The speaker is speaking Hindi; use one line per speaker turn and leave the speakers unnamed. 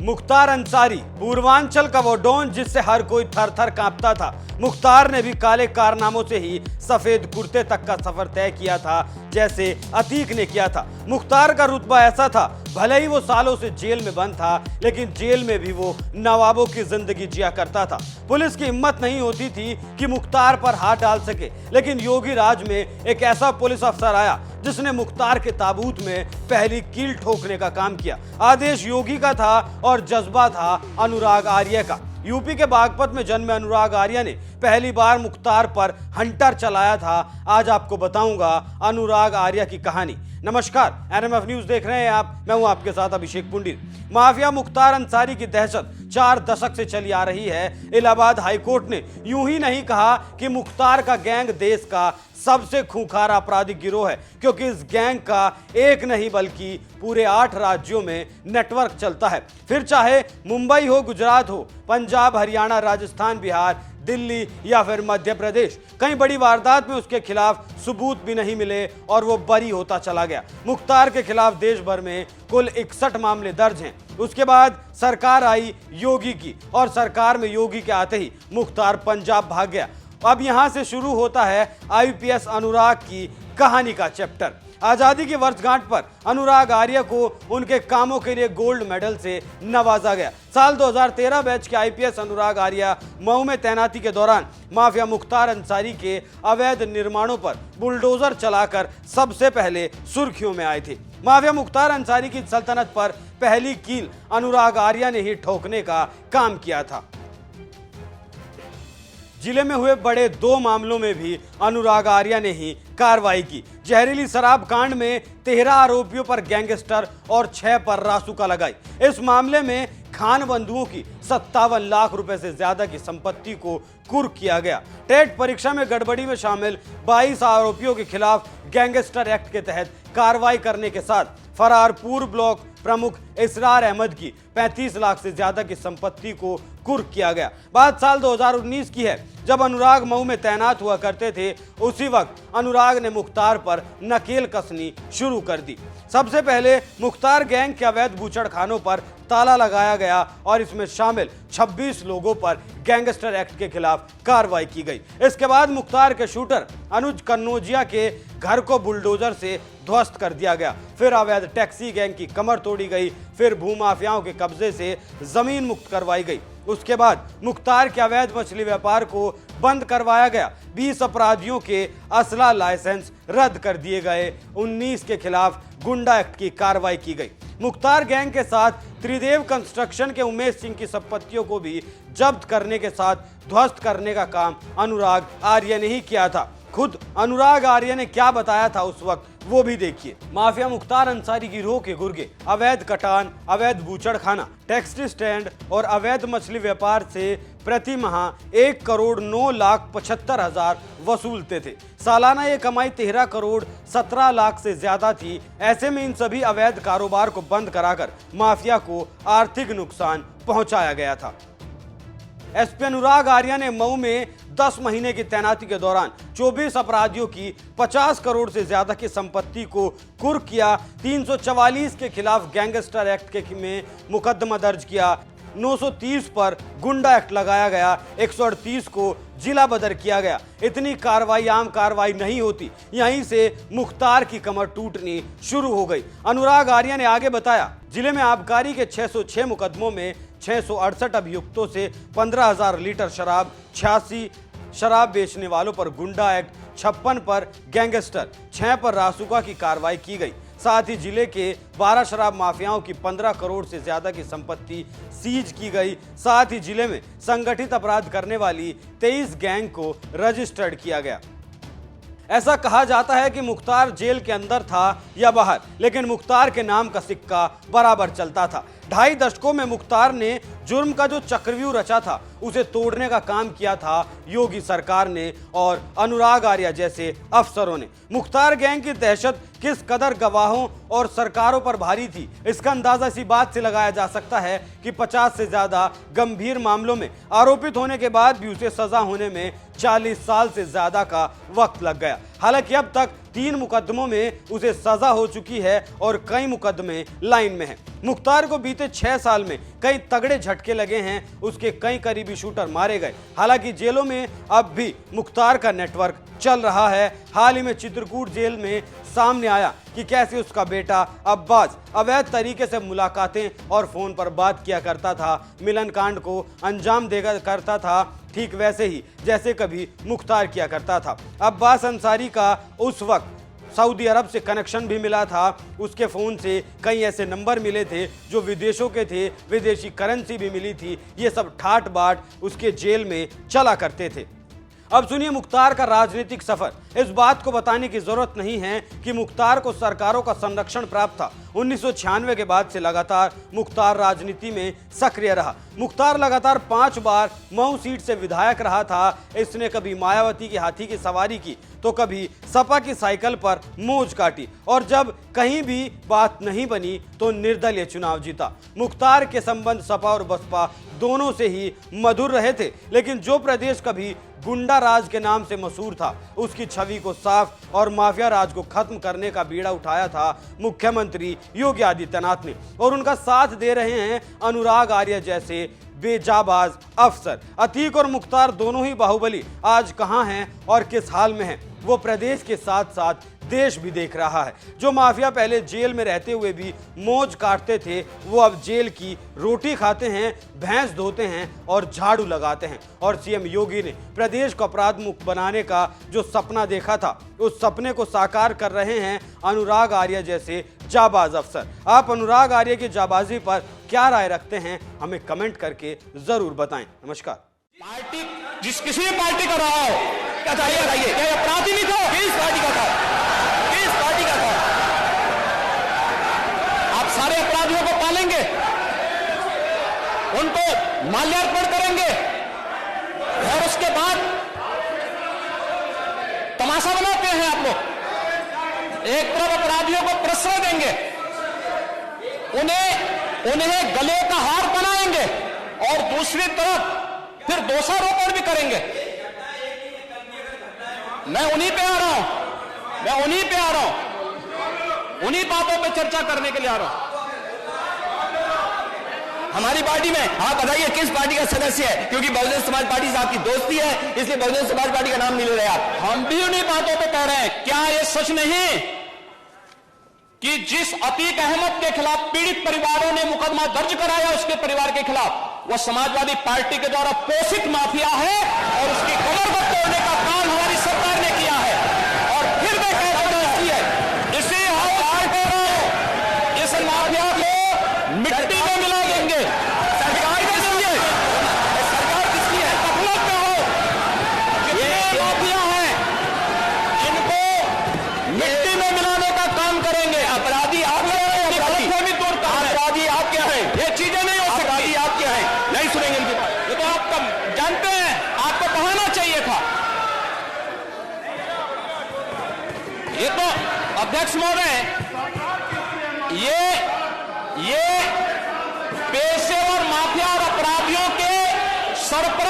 मुख्तार अंसारी पूर्वांचल का वो डॉन जिससे हर कोई थर थर कांपता था। मुख्तार ने भी काले कारनामों से ही सफेद कुर्ते तक का सफर तय किया था, जैसे अतीक ने किया था। मुख्तार का रुतबा ऐसा था, भले ही वो सालों से जेल में बंद था, लेकिन जेल में भी वो नवाबों की जिंदगी जिया करता था। पुलिस की हिम्मत नहीं होती थी कि मुख्तार पर हाथ डाल सके, लेकिन योगी राज में एक ऐसा पुलिस अफसर आया जिसने मुख्तार के ताबूत में पहली कील ठोकने का काम किया। आदेश योगी का था और जज्बा था अनुराग आर्य का। यूपी के बागपत में जन्मे अनुराग आर्य ने पहली बार मुख्तार पर हंटर चलाया था। आज आपको बताऊंगा अनुराग आर्य की कहानी। नमस्कार, एनएमएफ न्यूज देख रहे हैं आप। मैं हूं आपके साथ अभिषेक पुंडिल। माफिया मुख्तार अंसारी की दहशत 4 दशक से चली आ रही है। इलाहाबाद हाईकोर्ट ने यूं ही नहीं कहा कि मुख्तार का गैंग देश का सबसे खूंखार आपराधिक गिरोह है, क्योंकि इस गैंग का एक नहीं बल्कि पूरे 8 राज्यों में नेटवर्क चलता है। फिर चाहे मुंबई हो, गुजरात हो, पंजाब, हरियाणा, राजस्थान, बिहार, दिल्ली या फिर मध्य प्रदेश, कई बड़ी वारदात में उसके खिलाफ सबूत भी नहीं मिले और वो बरी होता चला गया। मुख्तार के खिलाफ देश भर में कुल 61 मामले दर्ज हैं। उसके बाद सरकार आई योगी की, और सरकार में योगी के आते ही मुख्तार पंजाब भाग गया। अब यहां से शुरू होता है आईपीएस अनुराग की कहानी का चैप्टर। आजादी की वर्षगांठ पर अनुराग आर्य को उनके कामों के लिए गोल्ड मेडल से नवाजा गया। साल 2013 बैच के आईपीएस अनुराग आर्य मऊ में तैनाती के दौरान माफिया मुख्तार अंसारी के अवैध निर्माणों पर बुलडोजर चलाकर सबसे पहले सुर्खियों में आए थे। माफिया मुख्तार अंसारी की सल्तनत पर पहली कील अनुराग आर्य ने ही ठोकने का काम किया था। जिले में हुए बड़े 2 मामलों में भी अनुराग आर्य ने ही कार्रवाई की। जहरीली शराब कांड में 13 आरोपियों पर गैंगस्टर और 6 पर रासुका लगाई। इस मामले में खान बंधुओं की 57 लाख रुपए से ज्यादा की संपत्ति को कुर्क किया गया। टेट परीक्षा में गड़बड़ी में शामिल 22 आरोपियों के खिलाफ गैंगस्टर एक्ट के तहत कार्रवाई करने के साथ फरार पूर्व ब्लॉक प्रमुख इसरार अहमद की 35 लाख से ज्यादा की संपत्ति को कुर्क किया गया। बात साल 2019 की है, जब अनुराग मऊ में तैनात हुआ करते थे। उसी वक्त अनुराग ने मुख्तार पर नकेल कसनी शुरू कर दी। सबसे पहले मुख्तार गैंग के अवैध बूचड़खानों पर ताला लगाया गया और इसमें शामिल 26 लोगों पर गैंगस्टर एक्ट के खिलाफ कार्रवाई की गई। इसके बाद मुख्तार के शूटर अनुज कन्नौजिया के घर को बुलडोजर से ध्वस्त कर दिया गया। फिर अवैध टैक्सी गैंग की कमर तोड़ी गई। फिर भूमाफियाओं के कब्जे से जमीन मुक्त करवाई गई। उसके बाद मुख्तार के अवैध मछली व्यापार को बंद करवाया गया। 20 अपराधियों के असला लाइसेंस रद्द कर दिए गए। 19 के खिलाफ गुंडा एक्ट की कार्रवाई की गई। मुख्तार गैंग के साथ त्रिदेव कंस्ट्रक्शन के उमेश सिंह की संपत्तियों को भी जब्त करने के साथ ध्वस्त करने का काम अनुराग आर्य ने ही किया था। खुद अनुराग आर्य ने क्या बताया था उस वक्त, वो भी देखिए। माफिया मुख्तार अंसारी गिरोह के गुर्गे अवैध कटान, अवैध बूचड़खाना, टैक्सी स्टैंड और अवैध मछली व्यापार से प्रति माह 1,09,75,000 वसूलते थे। सालाना ये कमाई 13 करोड़ 17 लाख से ज्यादा थी। ऐसे में इन सभी अवैध कारोबार को बंद कराकर माफिया को आर्थिक नुकसान पहुंचाया गया था। एसपी अनुराग आर्य ने मऊ में 10 महीने की तैनाती के दौरान 24 अपराधियों की 50 करोड़ से ज्यादा की संपत्ति को कुर्क किया। 344 के खिलाफ गैंगस्टर एक्ट के में मुकदमा दर्ज किया। 930 पर गुंडा एक्ट लगाया गया। 138 को जिला बदर किया गया। इतनी कार्रवाई आम कार्रवाई नहीं होती। यहीं से मुख्तार की कमर टूटनी शुरू हो गई। अनुराग आर्य ने आगे बताया, जिले में आबकारी के 606 मुकदमों में 668 अभियुक्तों से 15,000 लीटर शराब, 86 शराब बेचने वालों पर गुंडा एक्ट, 56 पर गैंगस्टर, 6 पर रासुका की कार्रवाई की गई। साथ ही जिले के 12 शराब माफियाओं की 15 करोड़ से ज्यादा की संपत्ति सीज की गई। साथ ही जिले में संगठित अपराध करने वाली 23 गैंग को रजिस्टर्ड किया गया। ऐसा कहा जाता है कि मुख्तार जेल के अंदर था या बाहर, लेकिन मुख्तार के नाम का सिक्का बराबर चलता था। 2.5 दशकों में मुख्तार ने जुर्म का जो चक्रव्यूह रचा था उसे तोड़ने का काम किया था योगी सरकार ने और अनुराग आर्य जैसे अफसरों ने। मुख्तार गैंग की दहशत किस कदर गवाहों और सरकारों पर भारी थी, इसका अंदाजा इसी बात से लगाया जा सकता है कि 50 से ज्यादा गंभीर मामलों में आरोपित होने के बाद भी उसे सजा होने में 40 साल से ज्यादा का वक्त लग गया। हालांकि अब तक 3 मुकदमों में उसे सजा हो चुकी है और कई मुकदमे लाइन में हैं। मुख्तार को बीते 6 साल में कई तगड़े झटके लगे हैं, उसके कई करीबी शूटर मारे गए। हालांकि जेलों में अब भी मुख्तार का नेटवर्क चल रहा है। हाल ही में चित्रकूट जेल में सामने आया कि कैसे उसका बेटा अब्बास अवैध तरीके से मुलाकातें और फोन पर बात किया करता था, मिलन कांड को अंजाम देगा करता था, ठीक वैसे ही जैसे कभी मुख्तार किया करता था। अब्बास अंसारी का उस वक्त सऊदी अरब से कनेक्शन भी मिला था, उसके फ़ोन से कई ऐसे नंबर मिले थे जो विदेशों के थे, विदेशी करेंसी भी मिली थी। ये सब ठाट बाट उसके जेल में चला करते थे। अब सुनिए मुख्तार का राजनीतिक सफर। इस बात को बताने की जरूरत नहीं है कि मुख्तार को सरकारों का संरक्षण प्राप्त था। 1996 के बाद से लगातार मुख्तार राजनीति में सक्रिय रहा। मुख्तार लगातार 5 बार मऊ सीट से विधायक रहा था। इसने कभी मायावती की हाथी की सवारी की तो कभी सपा की साइकिल पर मौज काटी और जब कहीं भी बात नहीं बनी तो निर्दलीय चुनाव जीता। मुख्तार के संबंध सपा और बसपा दोनों से ही मधुर रहे थे, लेकिन जो प्रदेश कभी गुंडा राज के नाम से मशहूर था, उसकी छवि को साफ और माफिया राज को खत्म करने का बीड़ा उठाया था मुख्यमंत्री योगी आदित्यनाथ ने, और उनका साथ दे रहे हैं अनुराग आर्य जैसे बेजाबाज अफसर। अतीक और मुख्तार दोनों ही बाहुबली आज कहां हैं और किस हाल में हैं, वो प्रदेश के साथ साथ देश भी देख रहा है। जो माफिया पहले जेल में रहते हुए भी मौज काटते थे, वो अब जेल की रोटी खाते हैं, भैंस धोते हैं और झाड़ू लगाते हैं। और सीएम योगी ने प्रदेश को अपराध मुक्त बनाने का जो सपना देखा था, उस सपने को साकार कर रहे हैं अनुराग आर्य जैसे जाबाज अफसर। आप अनुराग आर्य की जाबाजी पर क्या राय रखते हैं, हमें कमेंट करके जरूर बताएं। नमस्कार।
पार्टी जिस किसी भी पार्टी का रहा हो, क्या चाहिए बताइए, क्या अपराधी नहीं था? किस पार्टी का था? किस पार्टी का था? आप सारे अपराधियों को पालेंगे, उनको माल्यार्पण करेंगे और उसके बाद तमाशा बनाते हैं आप लोग। एक तरफ अपराधियों को प्रश्रय देंगे, उन्हें गले का हार बनाएंगे और दूसरी तरफ फिर दोषारोपण भी करेंगे। मैं उन्हीं पे आ रहा हूं, उन्हीं बातों पे चर्चा करने के लिए आ रहा हूं। हमारी पार्टी में आप बताइए किस पार्टी का सदस्य है, क्योंकि बहुजन समाज पार्टी से आपकी दोस्ती है इसलिए बहुजन समाज पार्टी का नाम नहीं ले रहे आप। हम भी उन्हीं बातों पे कह रहे हैं। क्या यह सच नहीं कि जिस अतीक अहमद के खिलाफ पीड़ित परिवारों ने मुकदमा दर्ज कराया, उसके परिवार के खिलाफ, वह समाजवादी पार्टी के द्वारा पोषित माफिया है और उसकी कमर को तोड़ने का काम हमारी सरकार ने किया है। और फिर मैं कह रहा हूं इसे इस माफिया को मिट्टी में मिला देंगे। सरकार किसकी है? सरकार किसकी है? गफलत में हो, ये माफिया है, इनको मिट्टी में मिलाने का काम करेंगे। अपराधी आप क्या है? अपराधी आप क्या है? ये चीजें नहीं हो सकती। आप क्या है? नहीं सुनेंगे इनकी बात। ये तो आप जानते हैं, आपको कहना चाहिए था। ये तो अध्यक्ष महोदय, ये पेशेवर माफिया और अपराधियों के सर पर